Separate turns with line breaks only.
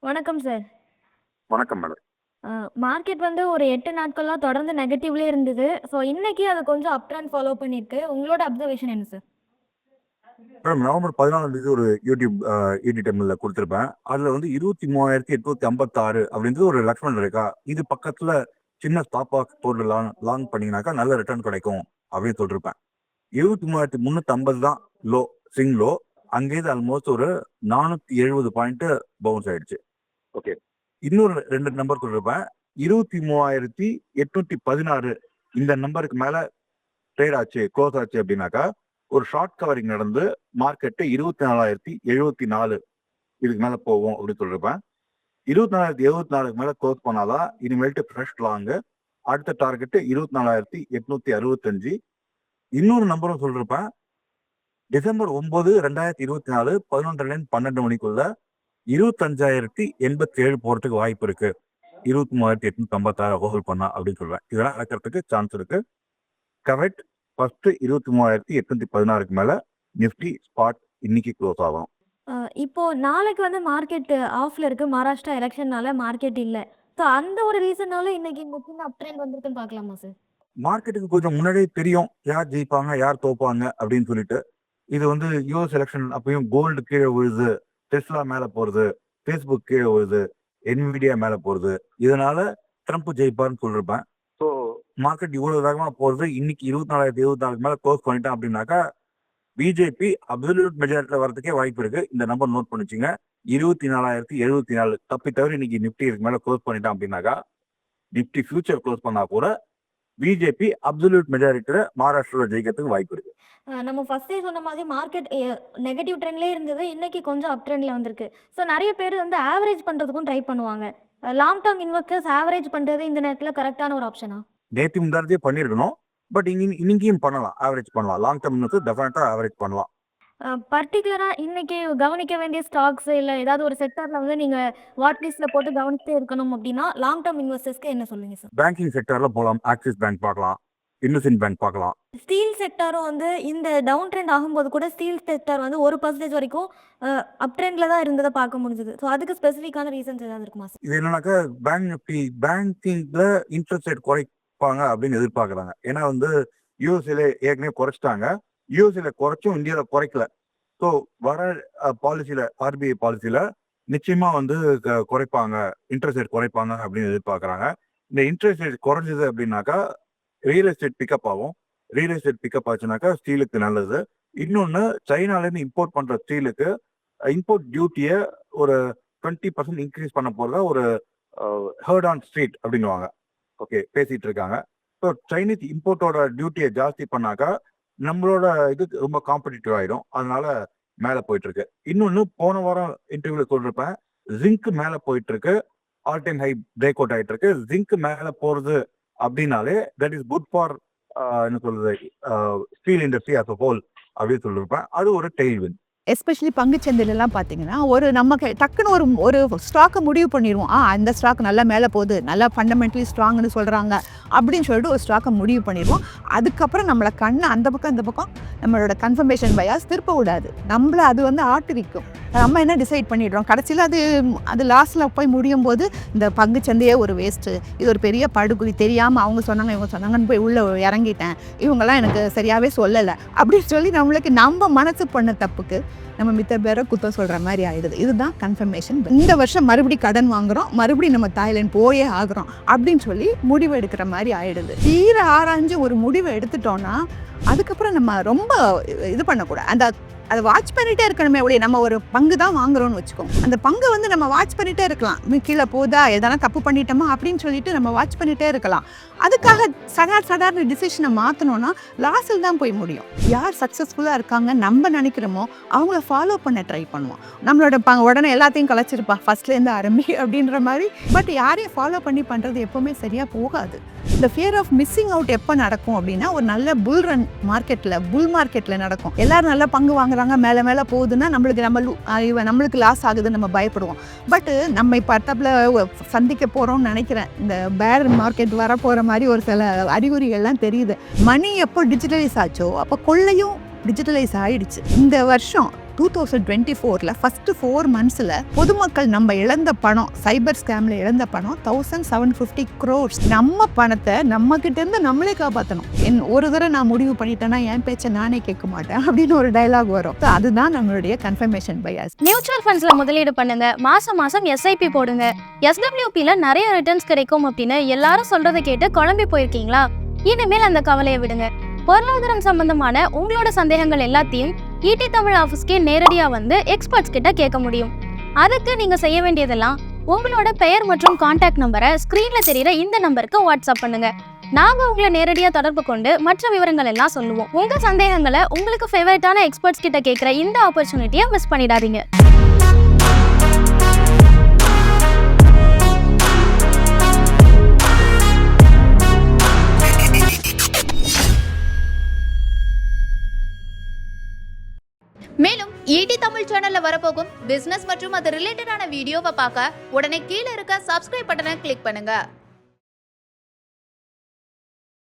வணக்கம் சார்.
வணக்கம் madam.
A market வந்து ஒரு 8 நாட்களா தொடர்ந்து நெகட்டிவ்லயே இருந்தது. ஸோ இன்னைக்கு அது கொஞ்சம் அப் ட்ரெண்ட் ஃபாலோ பண்ணியிருக்கு. உங்களோட அப்சர்வேஷன் என்ன சார்?
மேடம் நவம்பர் 14ஆம் தேதி ஒரு யூடியூப் ஈடிடபிள்ல குடுத்திருப்பேன். அதுல வந்து 23,856 அப்படின்றது ஒரு லக்ஷ்மண் ரேகா. இது பக்கத்துல சின்ன ஸ்டாப் லாஸ் போட்டு லாங் பண்ணீங்கன்னாக்கா நல்ல ரிட்டர்ன் கிடைக்கும் அப்படின்னு சொல்லிருப்பேன். 23,350 தான் லோ, ஸ்விங் லோ. அங்கேருந்து ஆல்மோஸ்ட் ஒரு 470 பாயிண்ட் பவுன்ஸ் ஆயிடுச்சு. ஓகே. இன்னொரு 2 நம்பர் சொல்லிருப்பேன். 23,816 இந்த நம்பருக்கு மேல ட்ரேட் ஆச்சு, க்ளோஸ் ஆச்சு அப்படின்னாக்கா ஒரு ஷார்ட் கவரிங் நடந்து மார்க்கெட்டு 24,074 இதுக்கு மேல போகும் அப்படின்னு சொல்லிருப்பேன். 24,074க்கு மேல க்ளோஸ் பண்ணாதான் இனிமேல்ட்டு ஃப்ரெஷ் லாங். அடுத்த டார்கெட் 24,865. இன்னொரு நம்பரும் சொல்லிருப்பேன். டிசம்பர் 9, 2024 11:12 மணிக்குள்ள 25,087 போறதுக்கு வாய்ப்பு இருக்கு. 23,856 ஹோல்ட் பண்ணா அப்படின்னு சொல்லுவேன். இதெல்லாம் நடக்கிறதுக்கு சான்ஸ் இருக்கு. கரெக்ட். ஃபர்ஸ்ட் 23,816க்கு மேல நிஃப்டி ஸ்பாட் இன்னைக்கு க்ளோஸ் ஆகும்.
அ இப்போ நாளைக்கு வந்து மார்க்கெட் ஆஃப்ல இருக்கு. மகாராஷ்டிரா எலக்ஷன்னால மார்க்கெட் இல்ல. ஸோ அந்த ஒரு ரீசன்னால இன்னைக்கு இந்த சின்ன அப் ட்ரெண்ட் வந்திருக்குன்னு பார்க்கலாமா சார்?
மார்க்கெட்டுக்கு கொஞ்சம் முன்னாடியே தெரியும் யார் ஜெயிப்பாங்க, யார் தோப்பாங்க அப்படின்னு சொல்லிட்டு. இது வந்து யுஎஸ் எலெக்ஷன் அப்பயும் கோல்டு கீழே விழுது, டெஸ்லா மேல போறது, ஃபேஸ்புக் கீழே விழுது, என்விடியா மேல போறது. இதனால ட்ரம்ப் ஜெயிப்பார்னு சொல்லிருப்பேன். ஸோ மார்க்கெட் இவ்வளவு வேகமா போறது இன்னைக்கு 24,074 மேல க்ளோஸ் பண்ணிட்டேன் அப்படின்னாக்கா பிஜேபி அப்சல்யூட் மெஜாரிட்டில வரதுக்கே வாய்ப்பு இருக்கு. இந்த நம்பர் நோட் பண்ணிச்சுங்க. 24,074 தப்பி தவிர இன்னைக்கு நிப்டி இதுக்கு மேல க்ளோஸ் பண்ணிட்டான் அப்படின்னாக்கா நிப்டி ஃபியூச்சர் க்ளோஸ் பண்ணா கூட பிஜேபி அப்சல்யூட் மெஜாரிட்டில மகாராஷ்டிரால ஜெயிக்கிறதுக்கு வாய்ப்பு இருக்கு.
நம்ம ஃபர்ஸ்ட்டே சொன்ன மாதிரி மார்க்கெட் நெகட்டிவ் ட்ரெண்ட்லயே இருந்தது. இன்னைக்கு கொஞ்சம் அப் ட்ரெண்ட்ல வந்திருக்கு. ஸோ நெறைய பேர் வந்து ஆவரேஜ் பண்றதுக்கும் ட்ரை பண்ணுவாங்க. லாங் டெர்ம் இன்வெஸ்டர்ஸ் ஆவரேஜ் பண்றது இந்த நேரத்துல கரெக்ட்டான ஒரு ஆப்ஷனா?
நேத்து முந்தானதே பண்ணிருக்கணும். பட் இன்னைக்கும் பண்ணலாம். ஆவரேஜ் பண்ணலாம். லாங் டர்ம் டெஃபினட்டா ஆவரேஜ் பண்ணலாம்.
பர்ட்டிகுலரா இன்னைக்கு கவனிக்க வேண்டிய ஸ்டாக்ஸ் இல்ல ஏதாவது ஒரு செக்டார்ல வந்து நீங்க வாட்ச் லிஸ்ட்ல போட்டு கவனிச்சுட்டே இருக்கணும் அப்படின்னா, லாங் டெர்ம் இன்வெஸ்டர்ஸ்க்கு என்ன சொல்லுவீங்க சார்?
பேங்கிங் செக்டர்ல போலாம். ஆக்சிஸ் பேங்க் பார்க்கலாம். இண்டஸ்இண்ட் பேங்க் பார்க்கலாம்.
ஸ்டீல் செக்டாரும் வந்து இந்த டவுன் ட்ரெண்ட் ஆகும்போது கூட ஸ்டீல் செக்டார் வந்து 1% வரைக்கும் அப் ட்ரெண்ட்ல தான் இருந்தத பார்க்க முடிஞ்சது. ஸோ அதுக்கு ஸ்பெசிஃபிக்கான ரீசன்ஸ் ஏதாவது இருக்குமா சார்?
இது என்னன்னாக்கா பேங்க் நிஃப்டி பேங்கிங்ல இன்ட்ரெஸ்ட் ரேட் குறைப்பாங்க அப்படின்னு எதிர்பார்க்கறாங்க. ஏன்னா வந்து யூஎஸ்ஏல ஏற்கனவே குறைச்சிட்டாங்க. யூஎஸ்ஏல குறைச்சும் இந்தியாவில குறைக்கல. ஸோ வர பாலிசியில ஆர்பிஐ பாலிசியில நிச்சயமா வந்து குறைப்பாங்க, இன்ட்ரெஸ்ட் ரேட் குறைப்பாங்க அப்படின்னு எதிர்பார்க்கறாங்க. இந்த இன்ட்ரெஸ்ட் ரேட் குறைஞ்சது அப்படின்னாக்கா ரியல் எஸ்டேட் பிக்கப் ஆகும். ரியல் எஸ்டேட் பிக்கப் ஆச்சுனாக்கா ஸ்டீலுக்கு நல்லது. இன்னொன்னு சைனால இருந்து இம்போர்ட் பண்ற ஸ்டீலுக்கு இம்போர்ட் டியூட்டியை ஒரு 20% இன்க்ரீஸ் பண்ண போறதா ஒரு ஹர்ட் ஆன் ஸ்ட்ரீட் அப்படின்னுவாங்க. ஓகே, பேசிட்டு இருக்காங்க. ஸோ சைனீஸ் இம்போர்ட்டோட டியூட்டியை ஜாஸ்தி பண்ணாக்கா நம்மளோட இது ரொம்ப காம்படிட்டிவ் ஆயிடும். அதனால மேல போயிட்டு இருக்கு. இன்னொன்னு போன வாரம் இன்டர்வியூல சொல்லிருப்பேன். ஜிங்க் மேல போயிட்டு இருக்கு. All time high break out ஆயிட்டு இருக்கு. ஜிங்க் மேல போறது அப்படின்னாலே தட் இஸ் குட் ஃபார் என்ன சொல்றது steel industry as a whole அப்படின்னு சொல்லிருப்பேன். அது ஒரு டெய்ல்வின்.
எஸ்பெஷலி பங்குச்சந்தையிலலாம் பார்த்தீங்கன்னா, ஒரு நமக்கு டக்குன்னு ஒரு ஸ்டாக்க முடிவு பண்ணிருவோம். அந்த ஸ்டாக் நல்லா மேல போகுது, நல்லா ஃபண்டமெண்டலி ஸ்ட்ராங்ன்னு சொல்றாங்க அப்படின்னு சொல்லிட்டு ஒரு ஸ்டாக்க முடிவு பண்ணிருவோம். அதுக்கப்புறம் நம்மள கண்ண அந்த பக்கம், இந்த பக்கம் நம்மளோட கன்ஃபர்மேஷன் பயாஸ் திருப்ப விடாது. நம்மள அது வந்து ஆட்டிவிக்கும். நம்ம என்ன டிசைட் பண்ணிடுறோம், கடைசியில அது லாஸ்ட்ல போய் முடியும்போது இந்த பங்குச்சந்தையே ஒரு வேஸ்ட்டு, இது ஒரு பெரிய படுகுழி, தெரியாம அவங்க சொன்னாங்க, இவங்க சொன்னாங்கன்னு போய் உள்ள இறங்கிட்டேன், இவங்கெல்லாம் எனக்கு சரியாவே சொல்லலை அப்படின்னு சொல்லி நம்மளுக்கு நம்ம மனசு பண்ண தப்புக்கு நம்ம மித்த பேரை குத்தம் சொல்கிற மாதிரி ஆகிடுது. இதுதான் கன்ஃபர்மேஷன். இந்த வருஷம் மறுபடியும் கடன் வாங்குகிறோம், மறுபடியும் நம்ம தாய்லாந்து போயே ஆகுறோம் அப்படின்னு சொல்லி முடிவு எடுக்கிற மாதிரி ஆகிடுது. தீர ஆராய்ஞ்சு ஒரு முடிவை எடுத்துட்டோன்னா அதுக்கப்புறம் நம்ம ரொம்ப இது பண்ணக்கூடாது. அதை வாட்ச் பண்ணிகிட்டே இருக்கணுமே ஒழிய, நம்ம ஒரு பங்கு தான் வாங்குறோம்னு வச்சுக்கோங்க, அந்த பங்கை வந்து நம்ம வாட்ச் பண்ணிகிட்டே இருக்கலாம். கீழே போதா, எதனா தப்பு பண்ணிட்டோமா அப்படின்னு சொல்லிட்டு நம்ம வாட்ச் பண்ணிகிட்டே இருக்கலாம். அதுக்காக சடார்னு டிசிஷனை மாற்றணும்னா லாஸில் தான் போய் முடியும். யார் சக்ஸஸ்ஃபுல்லாக இருக்காங்க நம்ம நினைக்கிறோமோ அவங்கள ஃபாலோ பண்ண ட்ரை பண்ணுவோம். நம்மளோட உடனே எல்லாத்தையும் கலைச்சிருப்பா, ஃபர்ஸ்ட்லேருந்து ஆரம்பி அப்படின்ற மாதிரி. பட் யாரையும் ஃபாலோ பண்ணி பண்ணுறது எப்போவுமே சரியாக போகாது. இந்த ஃபியர் ஆஃப் மிஸ்ஸிங் அவுட் எப்போ நடக்கும் அப்படின்னா, ஒரு நல்ல புல் மார்க்கெட்டில் நடக்கும். எல்லாரும் நல்லா பங்கு வாங்குறாங்க, மேலே போகுதுன்னா நம்மளுக்கு லாஸ் ஆகுதுன்னு நம்ம பயப்படுவோம். பட்டு நம்ம இப்போ அடுத்தப்பில் சந்திக்க போகிறோம்னு நினைக்கிறேன். இந்த பேர் மார்க்கெட் வரப்போகிற மாதிரி ஒரு சில அறிகுறிகள்லாம் தெரியுது. மணி எப்போ டிஜிட்டலைஸ் ஆச்சோ அப்போ கொள்ளையும் டிஜிட்டலைஸ் ஆகிடுச்சு. இந்த வருஷம் 2024ல ஃபர்ஸ்ட் 4 monthsல பொதுமக்கள் நம்ம இழந்த பணம், சைபர் ஸ்கேம்ல இழந்த பணம் 1750 crores. நம்ம பணத்தை நம்ம கிட்ட இருந்து நம்மளே காப்பாற்றணும். ஒரு தடவை நான் முடிவு பண்ணிட்டேன்னா என் பேச்சை நானே கேட்க மாட்டேன் அப்படின்னு ஒரு டயலாக் வரும். அதுதான் நம்மளுடைய கன்ஃபர்மேஷன் பயாஸ்.
மியூச்சுவல் ஃபண்ட்ஸ்ல முதலீடு பண்ணுங்க, மாசம் SIP போடுங்க, SWPல நிறைய ரிட்டர்ன்ஸ் கிடைக்கும் அப்படின்னு எல்லாரும் சொல்றதை கேட்டு குழம்பி போயிருக்கீங்களா? இனிமேல் அந்த கவலையை விடுங்க. பொருளாதாரம் சம்பந்தமான உங்களோட சந்தேகங்கள் எல்லாத்தையும் ஈடி தமிழ் ஆஃபீஸ்க்கே நேரடியா வந்து எக்ஸ்பர்ட்ஸ் கிட்ட கேட்க முடியும். அதுக்கு நீங்க செய்ய வேண்டியதெல்லாம் உங்களோட பெயர் மற்றும் கான்டாக்ட் நம்பரை ஸ்கிரீன்ல தெரியுற இந்த நம்பருக்கு வாட்ஸ்அப் பண்ணுங்க. நாங்க உங்களை நேரடியா தொடர்பு கொண்டு மற்ற விவரங்கள் எல்லாம் சொல்லுவோம். உங்க சந்தேகங்களை உங்களுக்கு ஃபேவரட்டான எக்ஸ்பர்ட்ஸ் கிட்ட கேட்கிற இந்த ஆப்பர்ச்சுனிட்டியை மிஸ் பண்ணிடாதீங்க.
மேலும் ஈடி தமிழ் சேனல்ல வரப்போகும் பிசினஸ் மற்றும் அது ரிலேட்டடான வீடியோவை பார்க்க உடனே கீழே இருக்க சப்ஸ்கிரைப் பட்டனை கிளிக் பண்ணுங்க.